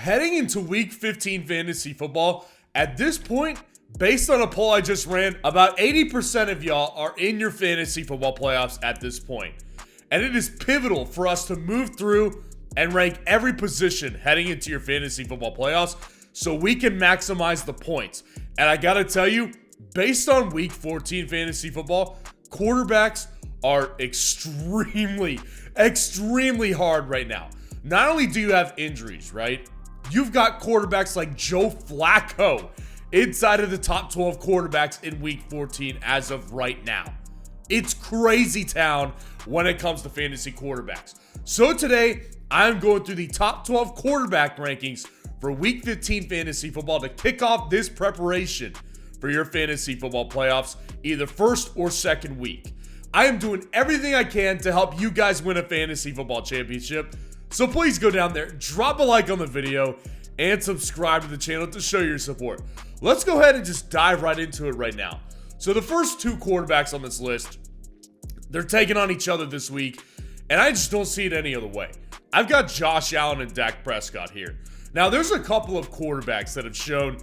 heading into week 15 fantasy football, at this point, based on a poll I just ran, about 80% of y'all are in your fantasy football playoffs at this point. And it is pivotal for us to move through and rank every position heading into your fantasy football playoffs so we can maximize the points. And I gotta tell you, based on week 14 fantasy football, quarterbacks are extremely hard right now. Not only do you have injuries, right? You've got quarterbacks like Joe Flacco inside of the top 12 quarterbacks in week 14 as of right now. It's crazy town when it comes to fantasy quarterbacks. So today, I'm going through the top 12 quarterback rankings for week 15 fantasy football to kick off this preparation for your fantasy football playoffs, either first or second week. I am doing everything I can to help you guys win a fantasy football championship. So please go down there, drop a like on the video, and subscribe to the channel to show your support. Let's go ahead and just dive right into it right now. So the first two quarterbacks on this list, they're taking on each other this week, and I just don't see it any other way. I've got Josh Allen and Dak Prescott here. Now, there's a couple of quarterbacks that have shown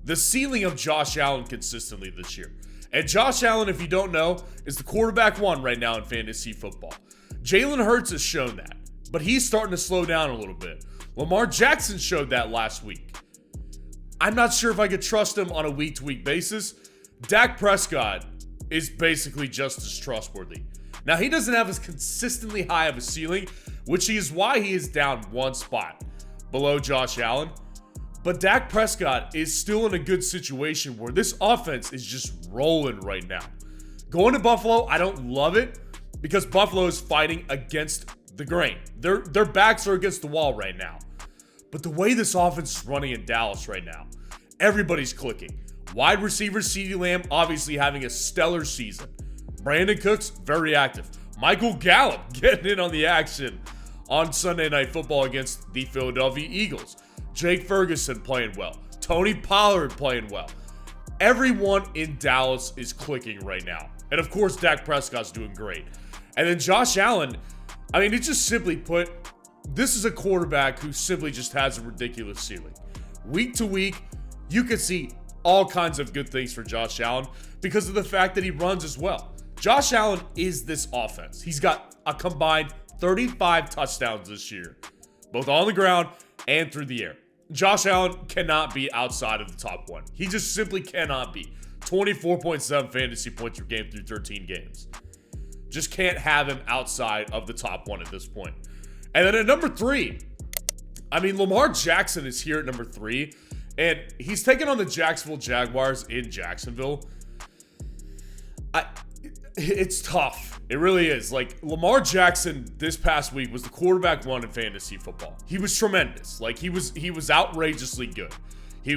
the ceiling of Josh Allen consistently this year. And Josh Allen, if you don't know, is the quarterback one right now in fantasy football. Jaylen Herz has shown that, but he's starting to slow down a little bit. Lamar Jackson showed that last week. I'm not sure if I could trust him on a week-to-week basis. Dak Prescott is basically just as trustworthy. Now, he doesn't have as consistently high of a ceiling, which is why he is down one spot below Josh Allen. But Dak Prescott is still in a good situation where this offense is just rolling right now. Going to Buffalo, I don't love it because Buffalo is fighting against the grain. Their backs are against the wall right now. But the way this offense is running in Dallas right now, everybody's clicking. Wide receiver CeeDee Lamb obviously having a stellar season. Brandon Cooks, very active. Michael Gallup getting in on the action on Sunday Night Football against the Philadelphia Eagles. Jake Ferguson playing well. Tony Pollard playing well. Everyone in Dallas is clicking right now. And of course, Dak Prescott's doing great. And then Josh Allen, I mean, it's just simply put, this is a quarterback who simply just has a ridiculous ceiling. Week to week, you can see all kinds of good things for Josh Allen because of the fact that he runs as well. Josh Allen is this offense. He's got a combined 35 touchdowns this year, both on the ground and through the air. Josh Allen cannot be outside of the top one. He just simply cannot be. 24.7 fantasy points per game through 13 games. Just can't have him outside of the top one at this point. And then at number 3, I mean, Lamar Jackson is here at number 3, and he's taking on the Jacksonville Jaguars in Jacksonville. It's tough. It really is. Like, Lamar Jackson this past week was the quarterback one in fantasy football. He was tremendous. Like, he was outrageously good. He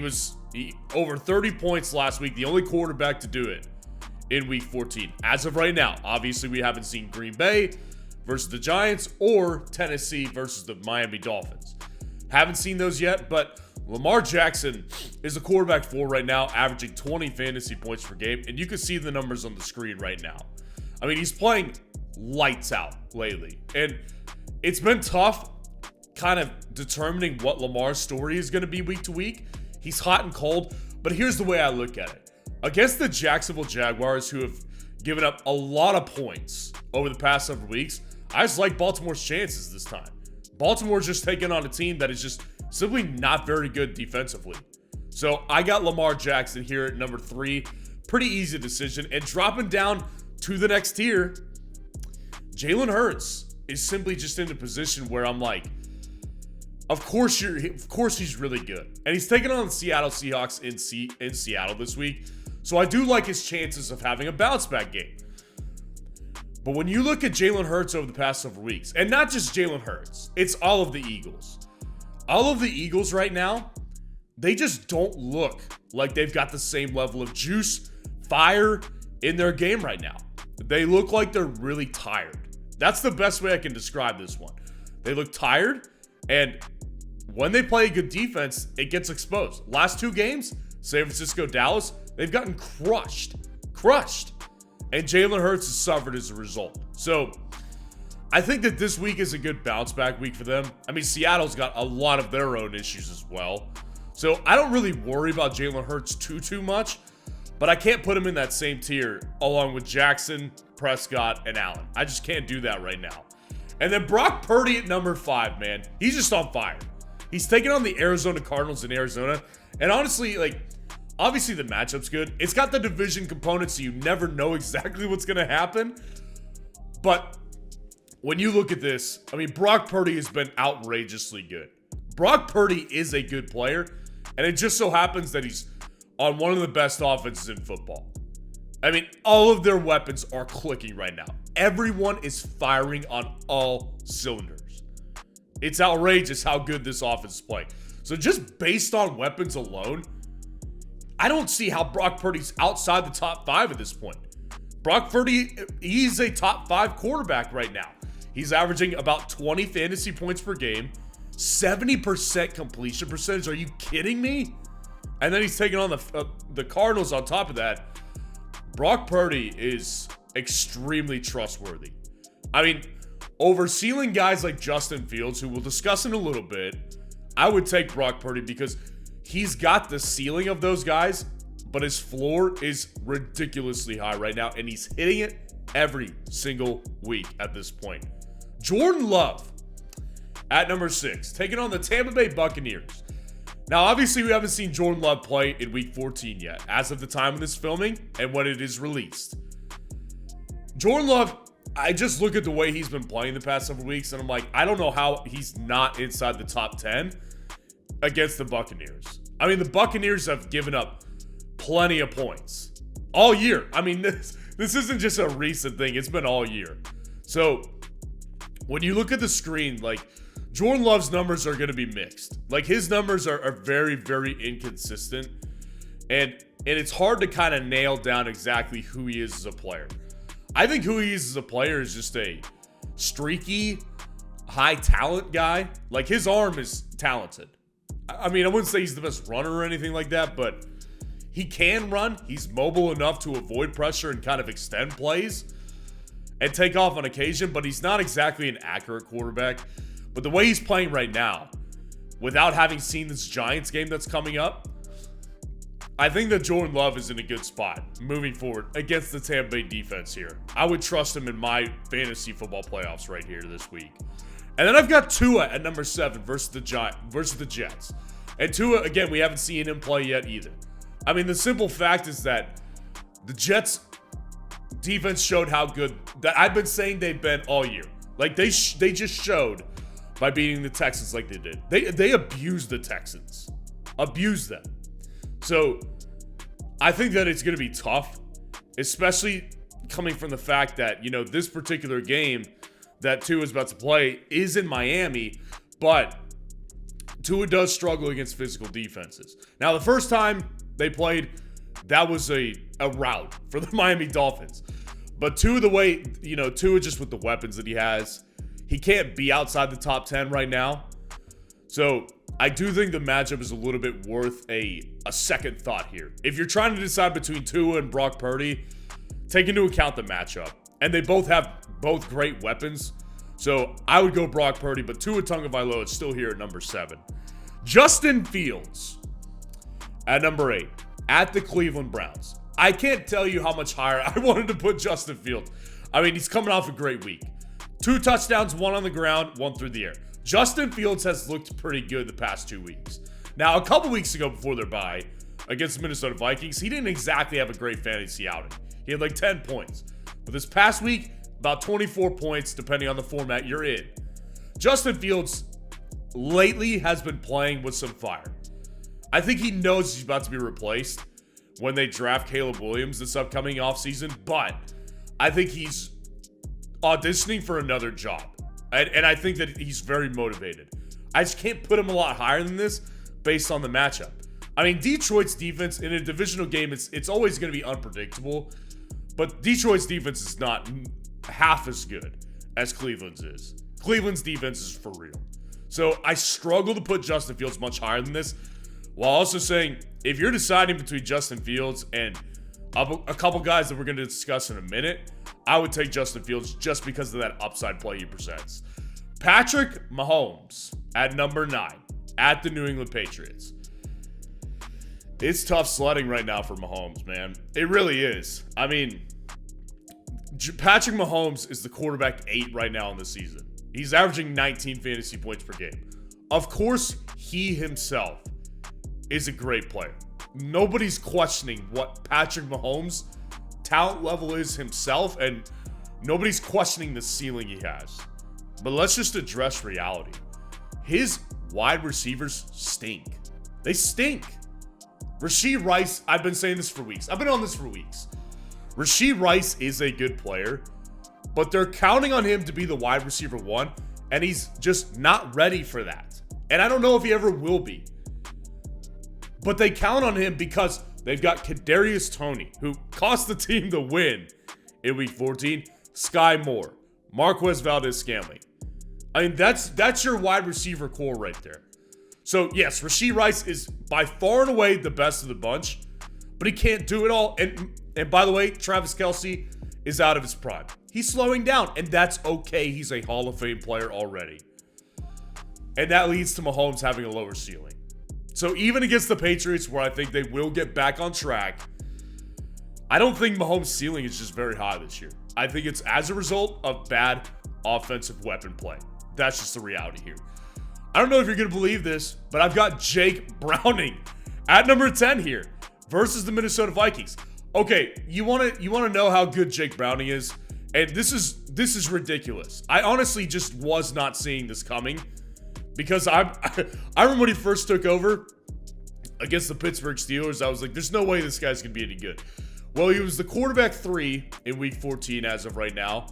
over 30 points last week, the only quarterback to do it in week 14. As of right now, obviously we haven't seen Green Bay versus the Giants or Tennessee versus the Miami Dolphins. Haven't seen those yet, but Lamar Jackson is the quarterback 4 right now, averaging 20 fantasy points per game, and you can see the numbers on the screen right now. I mean, he's playing lights out lately, and it's been tough kind of determining what Lamar's story is going to be week to week. He's hot and cold, but here's the way I look at it. Against the Jacksonville Jaguars, who have given up a lot of points over the past several weeks, I just like Baltimore's chances this time. Baltimore's just taking on a team that is just simply not very good defensively. So I got Lamar Jackson here at number 3. Pretty easy decision. And dropping down to the next tier, Jaylen Herz is simply just in a position where I'm like, of course he's really good. And he's taking on the Seattle Seahawks in Seattle this week. So I do like his chances of having a bounce back game. But when you look at Jaylen Herz over the past several weeks, and not just Jaylen Herz, it's all of the Eagles. All of the Eagles right now, they just don't look like they've got the same level of juice, fire in their game right now. They look like they're really tired. That's the best way I can describe this one. They look tired, and when they play a good defense, it gets exposed. Last 2 games, San Francisco, Dallas, they've gotten crushed. And Jaylen Herz has suffered as a result. So I think that this week is a good bounce back week for them. I mean, Seattle's got a lot of their own issues as well. So I don't really worry about Jalen Hurts too much, but I can't put him in that same tier along with Jackson, Prescott, and Allen. I just can't do that right now. And then Brock Purdy at number 5, man. He's just on fire. He's taking on the Arizona Cardinals in Arizona. And honestly, like, obviously the matchup's good. It's got the division component, so you never know exactly what's going to happen. But when you look at this, I mean, Brock Purdy has been outrageously good. Brock Purdy is a good player, and it just so happens that he's on one of the best offenses in football. I mean, all of their weapons are clicking right now. Everyone is firing on all cylinders. It's outrageous how good this offense is playing. So just based on weapons alone, I don't see how Brock Purdy's outside the top 5 at this point. Brock Purdy, he's a top 5 quarterback right now. He's averaging about 20 fantasy points per game, 70% completion percentage. Are you kidding me? And then he's taking on the Cardinals on top of that. Brock Purdy is extremely trustworthy. I mean, over ceiling guys like Justin Fields, who we'll discuss in a little bit, I would take Brock Purdy because he's got the ceiling of those guys, but his floor is ridiculously high right now, and he's hitting it every single week at this point. Jordan Love at number 6, taking on the Tampa Bay Buccaneers. Now, obviously, we haven't seen Jordan Love play in Week 14 yet, as of the time of this filming and when it is released. Jordan Love, I just look at the way he's been playing the past several weeks, and I'm like, I don't know how he's not inside the top 10 against the Buccaneers. I mean, the Buccaneers have given up plenty of points all year. I mean, this isn't just a recent thing. It's been all year. So when you look at the screen, like, Jordan Love's numbers are going to be mixed. Like, his numbers are very, very inconsistent. And it's hard to kind of nail down exactly who he is as a player. I think who he is as a player is just a streaky, high talent guy. Like, his arm is talented. I mean, I wouldn't say he's the best runner or anything like that, but he can run. He's mobile enough to avoid pressure and kind of extend plays and take off on occasion, but he's not exactly an accurate quarterback. But the way he's playing right now, without having seen this Giants game that's coming up, I think that Jordan Love is in a good spot moving forward against the Tampa Bay defense here. I would trust him in my fantasy football playoffs right here this week. And then I've got Tua at number 7 versus the Jets. And Tua, again, we haven't seen him play yet either. I mean, the simple fact is that the Jets defense showed how good that I've been saying they've been all year. Like, they just showed by beating the Texans like they did. They abused the Texans. Abused them. So, I think that it's going to be tough, especially coming from the fact that, you know, this particular game that Tua is about to play is in Miami, but Tua does struggle against physical defenses. Now, the first time they played, that was a rout for the Miami Dolphins. But Tua, the way, you know, Tua just with the weapons that he has, he can't be outside the top 10 right now. So I do think the matchup is a little bit worth a second thought here. If you're trying to decide between Tua and Brock Purdy, take into account the matchup. And they both have great weapons. So I would go Brock Purdy, but Tua Tagovailoa is still here at number 7. Justin Fields at number 8 at the Cleveland Browns. I can't tell you how much higher I wanted to put Justin Fields. I mean, he's coming off a great week. 2 touchdowns, 1 on the ground, 1 through the air. Justin Fields has looked pretty good the past 2 weeks. Now, a couple weeks ago before their bye against the Minnesota Vikings, he didn't exactly have a great fantasy outing. He had like 10 points. But this past week, about 24 points, depending on the format you're in. Justin Fields lately has been playing with some fire. I think he knows he's about to be replaced when they draft Caleb Williams this upcoming offseason, but I think he's auditioning for another job. And I think that he's very motivated. I just can't put him a lot higher than this based on the matchup. I mean, Detroit's defense in a divisional game, it's always going to be unpredictable, but Detroit's defense is not half as good as Cleveland's is. Cleveland's defense is for real. So I struggle to put Justin Fields much higher than this, while also saying if you're deciding between Justin Fields and A couple guys that we're going to discuss in a minute, I would take Justin Fields just because of that upside play he presents. Patrick Mahomes at number 9 at the New England Patriots. It's tough sledding right now for Mahomes, man. It really is. I mean, Patrick Mahomes is the quarterback 8 right now in the season. He's averaging 19 fantasy points per game. Of course, he himself is a great player. Nobody's questioning what Patrick Mahomes' talent level is himself, and nobody's questioning the ceiling he has. But let's just address reality. His wide receivers stink. They stink. Rashee Rice, I've been saying this for weeks. I've been on this for weeks. Rashee Rice is a good player, but they're counting on him to be the wide receiver 1, and he's just not ready for that. And I don't know if he ever will be. But they count on him because they've got Kadarius Toney, who cost the team the win in Week 14, Sky Moore, Marquez Valdez-Scantling. I mean, that's your wide receiver core right there. So, yes, Rashee Rice is by far and away the best of the bunch, but he can't do it all. And by the way, Travis Kelce is out of his prime. He's slowing down, and that's okay. He's a Hall of Fame player already. And that leads to Mahomes having a lower ceiling. So even against the Patriots, where I think they will get back on track, I don't think Mahomes' ceiling is just very high this year. I think it's as a result of bad offensive weapon play. That's just the reality here. I don't know if you're going to believe this, but I've got Jake Browning at number 10 here versus the Minnesota Vikings. Okay, you want to know how good Jake Browning is? And this is ridiculous. I honestly just was not seeing this coming. Because I remember when he first took over against the Pittsburgh Steelers, I was like, there's no way this guy's going to be any good. Well, he was the quarterback 3 in Week 14 as of right now.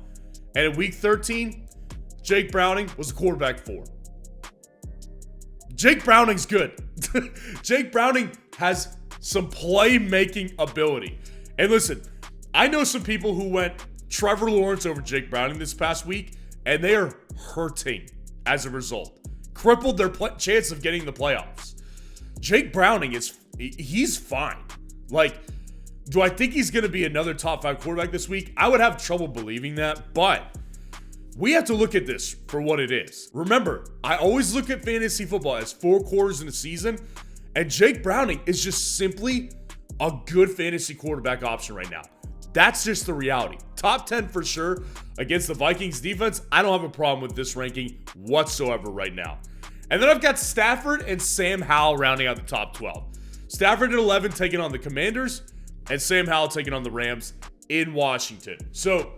And in Week 13, Jake Browning was the quarterback 4. Jake Browning's good. Jake Browning has some playmaking ability. And listen, I know some people who went Trevor Lawrence over Jake Browning this past week, and they are hurting as a result. Crippled their chance of getting the playoffs. Jake Browning he's fine. Like, do I think he's going to be another top 5 quarterback this week? I would have trouble believing that, but we have to look at this for what it is. Remember, I always look at fantasy football as 4 quarters in a season, and Jake Browning is just simply a good fantasy quarterback option right now. That's just the reality. Top 10 for sure. Against the Vikings defense, I don't have a problem with this ranking whatsoever right now. And then I've got Stafford and Sam Howell rounding out the top 12. Stafford at 11 taking on the Commanders, and Sam Howell taking on the Rams in Washington. So,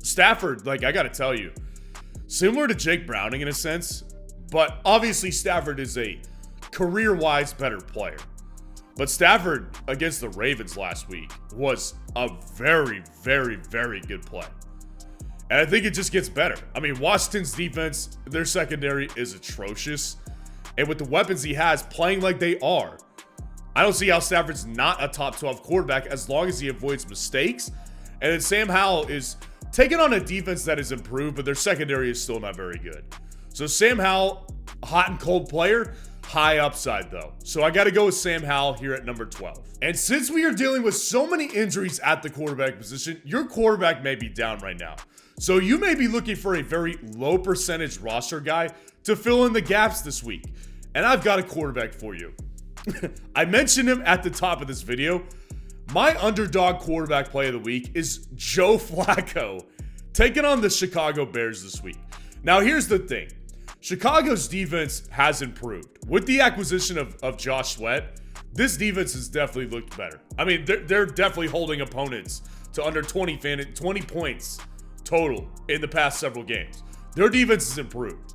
Stafford, like, I got to tell you, similar to Jake Browning in a sense, but obviously Stafford is a career-wise better player. But Stafford against the Ravens last week was a very, very, very good play. And I think it just gets better. I mean, Washington's defense, their secondary is atrocious. And with the weapons he has playing like they are, I don't see how Stafford's not a top 12 quarterback as long as he avoids mistakes. And then Sam Howell is taking on a defense that is improved, but their secondary is still not very good. So Sam Howell, hot and cold player, high upside though. So I got to go with Sam Howell here at number 12. And since we are dealing with so many injuries at the quarterback position, your quarterback may be down right now. So you may be looking for a very low percentage roster guy to fill in the gaps this week. And I've got a quarterback for you. I mentioned him at the top of this video. My underdog quarterback play of the week is Joe Flacco, taking on the Chicago Bears this week. Now here's the thing. Chicago's defense has improved. With the acquisition of Josh Sweat, this defense has definitely looked better. I mean, they're definitely holding opponents to under 20 points total in the past several games. Their defense has improved.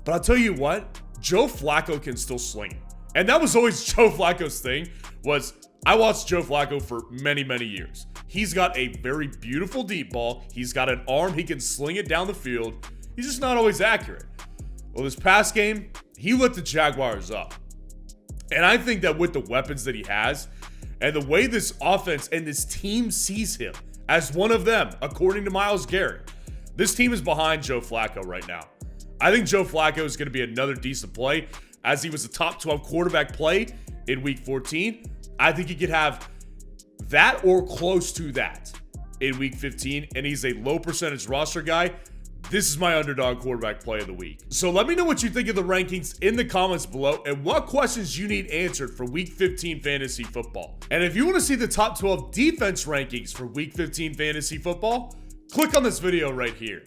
But I'll tell you what, Joe Flacco can still sling it. And that was always Joe Flacco's thing, was I watched Joe Flacco for many, many years. He's got a very beautiful deep ball. He's got an arm. He can sling it down the field. He's just not always accurate. Well, this past game, he lit the Jaguars up. And I think that with the weapons that he has, and the way this offense and this team sees him as one of them, according to Myles Garrett, this team is behind Joe Flacco right now. I think Joe Flacco is going to be another decent play, as he was a top 12 quarterback play in Week 14. I think he could have that or close to that in week 15, and he's a low percentage roster guy, this is my underdog quarterback play of the week. So let me know what you think of the rankings in the comments below and what questions you need answered for week 15 fantasy football. And if you want to see the top 12 defense rankings for week 15 fantasy football, click on this video right here.